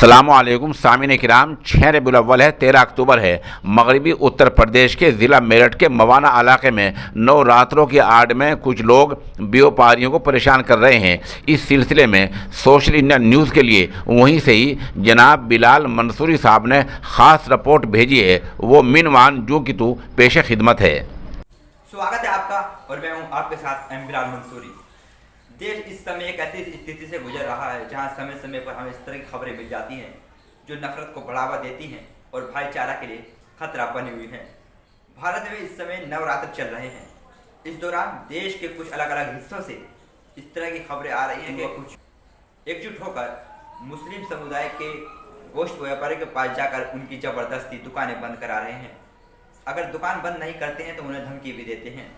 अस्सलामुअलैकुम सामीन किराम। 6 रबीउल अव्वल है, 13 अक्टूबर है। मगरबी उत्तर प्रदेश के ज़िला मेरठ के मवाना इलाके में नवरात्रों की आड़ में कुछ लोग व्यापारियों को परेशान कर रहे हैं। इस सिलसिले में सोशल इंडिया न्यूज़ के लिए वहीं से ही जनाब बिलाल मंसूरी साहब ने ख़ास रिपोर्ट भेजी है। वो मिनवान जो कि तू पेश खिदमत है। स्वागत है आपका और मैं हूं आपके साथ बिलाल मंसूरी। देश इस समय एक ऐसी स्थिति से गुजर रहा है जहां समय समय पर हमें इस तरह की खबरें मिल जाती हैं जो नफरत को बढ़ावा देती हैं और भाईचारा के लिए खतरा बनी हुई हैं। भारत में इस समय नवरात्र चल रहे हैं। इस दौरान देश के कुछ अलग अलग हिस्सों से इस तरह की खबरें आ रही हैं कि कुछ एकजुट होकर मुस्लिम समुदाय के गोश्त व्यापारी के पास जाकर उनकी ज़बरदस्ती दुकानें बंद करा रहे हैं। अगर दुकान बंद नहीं करते हैं तो उन्हें धमकी भी देते हैं।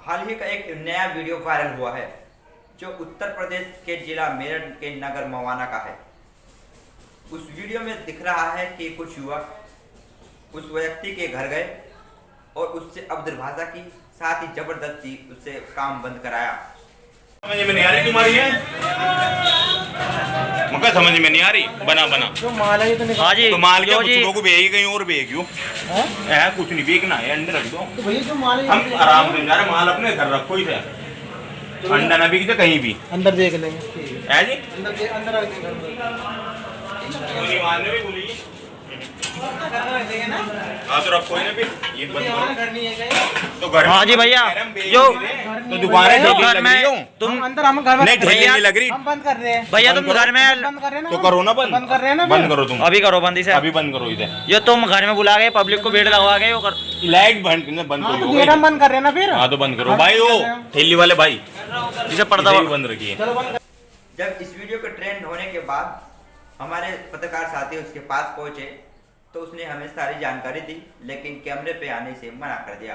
हाल ही का एक नया वीडियो वायरल हुआ है जो उत्तर प्रदेश के जिला मेरठ के नगर मवाना का है। उस वीडियो में दिख रहा है कि कुछ युवक उस व्यक्ति के घर गए और उससे अभद्र की, साथ ही जबरदस्ती उससे काम बंद कराया। समझ में नहीं आ रही तुम्हारी है, मगर समझ में नहीं आ रही। बना जो माल है तो हाँ जी, तो माल क्या कुछ लोग बेच कहीं और बेच क्यों है? कुछ नहीं बेचना है, अंडे रख दो। तो भैया जो माल हम आराम से जा रहे, माल अपने घर रखो ही थे, तो अंडा ना बिकते कहीं भी अंदर देख लेंगे है जी। अंदर भी बोलिए तो रखो ही ना, फिर ये बंद तो घर। हाँ जी भैया, जो तो दुकानें जो घर में तुम अंदर हम घर में नहीं ठेली लग रही, हम बंद कर रहे हैं भैया। तुम घर में बंद कर रहे हैं तो करो ना, बंद कर रहे हैं ना, बंद करो तुम अभी करो बंद, इसे अभी बंद करो इधर। ये तुम घर में बुला गए, पब्लिक को भीड़ लगवा गए, वो लाइट बंद करो, गेट हम बंद कर रहे हैं ना फिर। हाँ तो बंद करो भाई, वो ठेली वाले भाई जिसे पर्दा बंद रखिए। जब इस वीडियो के ट्रेंड होने के बाद हमारे पत्रकार साथी उसके पास पहुंचे तो उसने हमें सारी जानकारी दी, लेकिन कैमरे पे आने से मना कर दिया।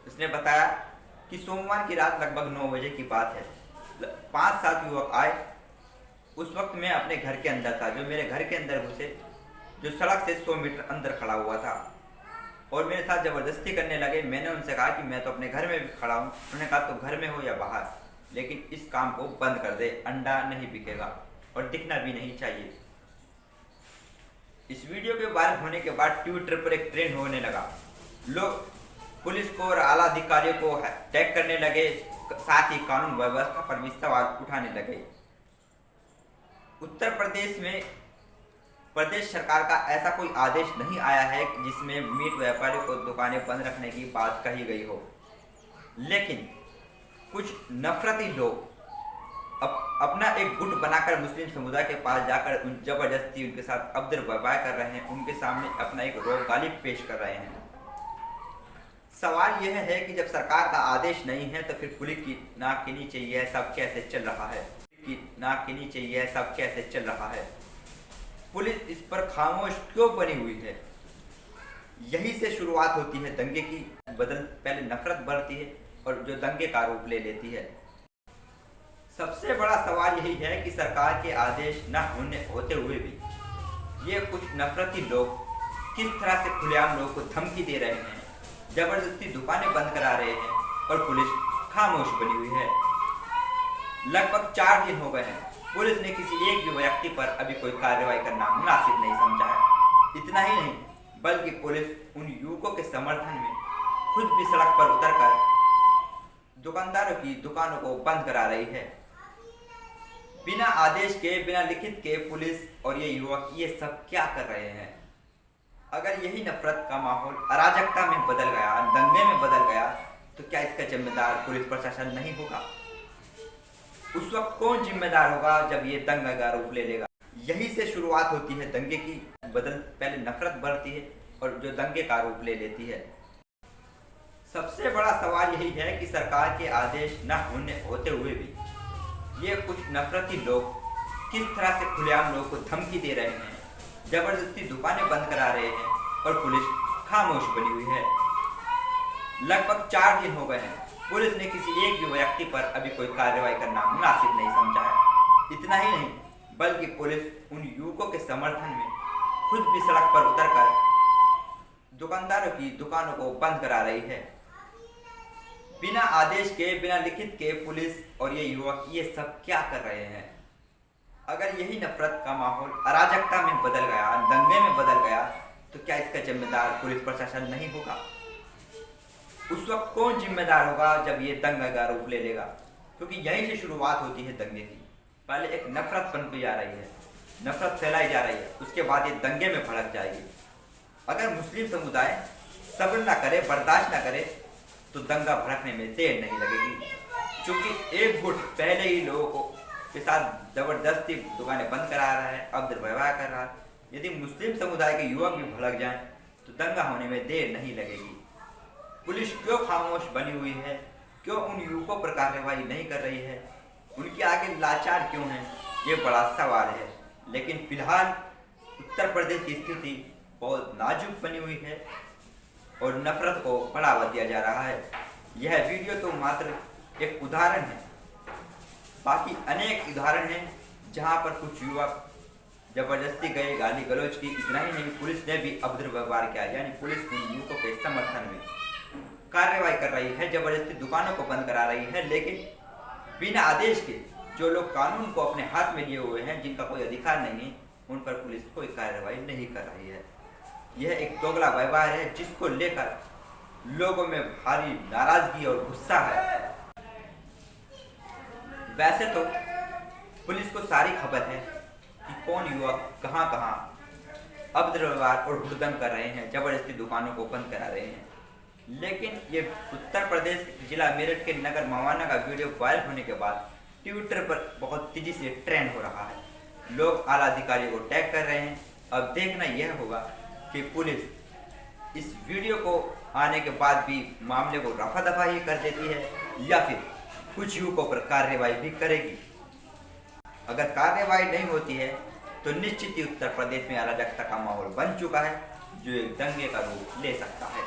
उसने बताया कि सोमवार की रात लगभग 9 बजे की बात है। 5-7 युवक आए। उस वक्त मैं अपने घर के अंदर था। जो मेरे घर के अंदर घुसे, जो सड़क से 100 मीटर अंदर खड़ा हुआ था, और मेरे साथ जबरदस्ती करने लगे। मैंने उनसे कहा कि मैं तो अपने घर में भी खड़ा हूँ। उन्होंने कहा तो घर में हो या बाहर, लेकिन इस काम को बंद कर दे, अंडा नहीं बिकेगा और दिखना भी नहीं चाहिए। इस वीडियो के वायरल होने के बाद ट्विटर पर एक ट्रेंड होने लगा। लोग पुलिस को और आला अधिकारियों को टैग करने लगे, साथ ही कानून व्यवस्था पर भी सवाल उठाने लगे। उत्तर प्रदेश में प्रदेश सरकार का ऐसा कोई आदेश नहीं आया है जिसमें मीट व्यापारियों को दुकानें बंद रखने की बात कही गई हो, लेकिन कुछ नफरती लोग अपना एक गुट बनाकर मुस्लिम समुदाय के पास जाकर जबरदस्ती उनके साथ अभद्र व्यवहार कर रहे हैं। उनके सामने अपना एक रोक गालिब पेश कर रहे हैं। सवाल यह है कि जब सरकार का आदेश नहीं है तो फिर पुलिस की नाक के नीचे यह सब कैसे चल रहा है? नाक के नीचे यह सब कैसे चल रहा है? पुलिस इस पर खामोश क्यों बनी हुई है? यही से शुरुआत होती है दंगे की। पहले नफरत बढ़ती है और जो दंगे का रूप ले लेती है। सबसे बड़ा सवाल यही है कि सरकार के आदेश न होते हुए भी ये कुछ नफरती लोग किस तरह से खुलेआम लोगों को धमकी दे रहे हैं, जबरदस्ती दुकानें बंद करा रहे हैं और पुलिस खामोश बनी हुई है। लगभग 4 दिन हो गए हैं। पुलिस ने किसी एक भी व्यक्ति पर अभी कोई कार्रवाई करना मुनासिब नहीं समझा है। इतना ही नहीं, बल्कि पुलिस उन युवकों के समर्थन में खुद भी सड़क पर उतरकर दुकानदारों की दुकानों को बंद करा रही है। बिना आदेश के, बिना लिखित के पुलिस और ये युवक ये सब क्या कर रहे हैं? अगर यही नफरत का माहौल अराजकता में बदल गया, दंगे में बदल गया, तो क्या इसका जिम्मेदार पुलिस प्रशासन नहीं होगा? उस वक्त कौन जिम्मेदार होगा जब ये दंगा का रूप ले लेगा? यही से शुरुआत होती है दंगे की। पहले नफरत बढ़ती है और जो दंगे का रूप ले लेती है। सबसे बड़ा सवाल यही है कि सरकार के आदेश न होते हुए भी ये कुछ नफरती लोग किस तरह से खुलेआम लोगों को धमकी दे रहे हैं, जबरदस्ती दुकानें बंद करा रहे हैं और पुलिस खामोश बनी हुई है। लगभग 4 दिन हो गए हैं। पुलिस ने किसी एक भी व्यक्ति पर अभी कोई कार्रवाई करना मुनासिब नहीं समझा है। इतना ही नहीं, बल्कि पुलिस उन युवकों के समर्थन में खुद भी सड़क पर उतरकर दुकानदारों की दुकानों को बंद करा रही है। बिना आदेश के, बिना लिखित के पुलिस और ये युवक ये सब क्या कर रहे हैं? अगर यही नफरत का माहौल अराजकता में बदल गया, दंगे में बदल गया, तो क्या इसका जिम्मेदार पुलिस प्रशासन नहीं होगा? उस वक्त कौन जिम्मेदार होगा जब ये दंगा का रूप ले लेगा? क्योंकि यहीं से शुरुआत होती है दंगे की। पहले एक नफरत पनपी जा रही है, नफरत फैलाई जा रही है, उसके बाद ये दंगे में भड़क जाएगी। अगर मुस्लिम समुदाय सब्र ना करे, बर्दाश्त ना करे, तो दंगा भड़कने में देर नहीं लगेगी। क्योंकि एक गुट पहले ही लोगों को के साथ जबरदस्ती दुकानें बंद करा रहा है, अवैध व्यवहार कर रहा है। यदि मुस्लिम समुदाय के युवक भी भड़क जाएं तो दंगा होने में देर नहीं लगेगी। पुलिस क्यों खामोश बनी हुई है? क्यों उन युवकों पर कार्रवाई नहीं कर रही है? उनके आगे लाचार क्यों हैं? ये बड़ा सवाल है। लेकिन फिलहाल उत्तर प्रदेश की स्थिति बहुत नाजुक बनी हुई है और नफरत को बढ़ावा दिया जा रहा है। यह वीडियो तो मात्र एक उदाहरण है, बाकी अनेक उदाहरण हैं जहां पर कुछ युवक जबरदस्ती गए, गाली गलौज की। इतना ही नहीं, पुलिस ने भी अभद्र व्यवहार किया, यानी पुलिस उन युवकों के समर्थन में कार्रवाई कर रही है, जबरदस्ती दुकानों को बंद करा रही है। लेकिन बिना आदेश के जो लोग कानून को अपने हाथ में लिए हुए हैं, जिनका कोई अधिकार नहीं है, उन पर पुलिस कोई कार्रवाई नहीं कर रही है। यह एक दोगला व्यवहार है जिसको लेकर लोगों में भारी नाराजगी और गुस्सा है। वैसे तो पुलिस को सारी खबर है कि कौन युवक कहां अभद्र व्यवहार और हुड़दंग कर रहे हैं, जबरदस्ती दुकानों को बंद करा रहे हैं। लेकिन ये उत्तर प्रदेश जिला मेरठ के नगर मवाना का वीडियो वायरल होने के बाद ट्विटर पर बहुत तेजी से ट्रेंड हो रहा है। लोग आला अधिकारियों को टैग कर रहे हैं। अब देखना यह होगा कि पुलिस इस वीडियो को आने के बाद भी मामले को रफा दफा ही कर देती है या फिर कुछ युवकों पर कार्रवाई भी करेगी। अगर कार्रवाई नहीं होती है तो निश्चित ही उत्तर प्रदेश में अराजकता का माहौल बन चुका है, जो एक दंगे का रूप ले सकता है।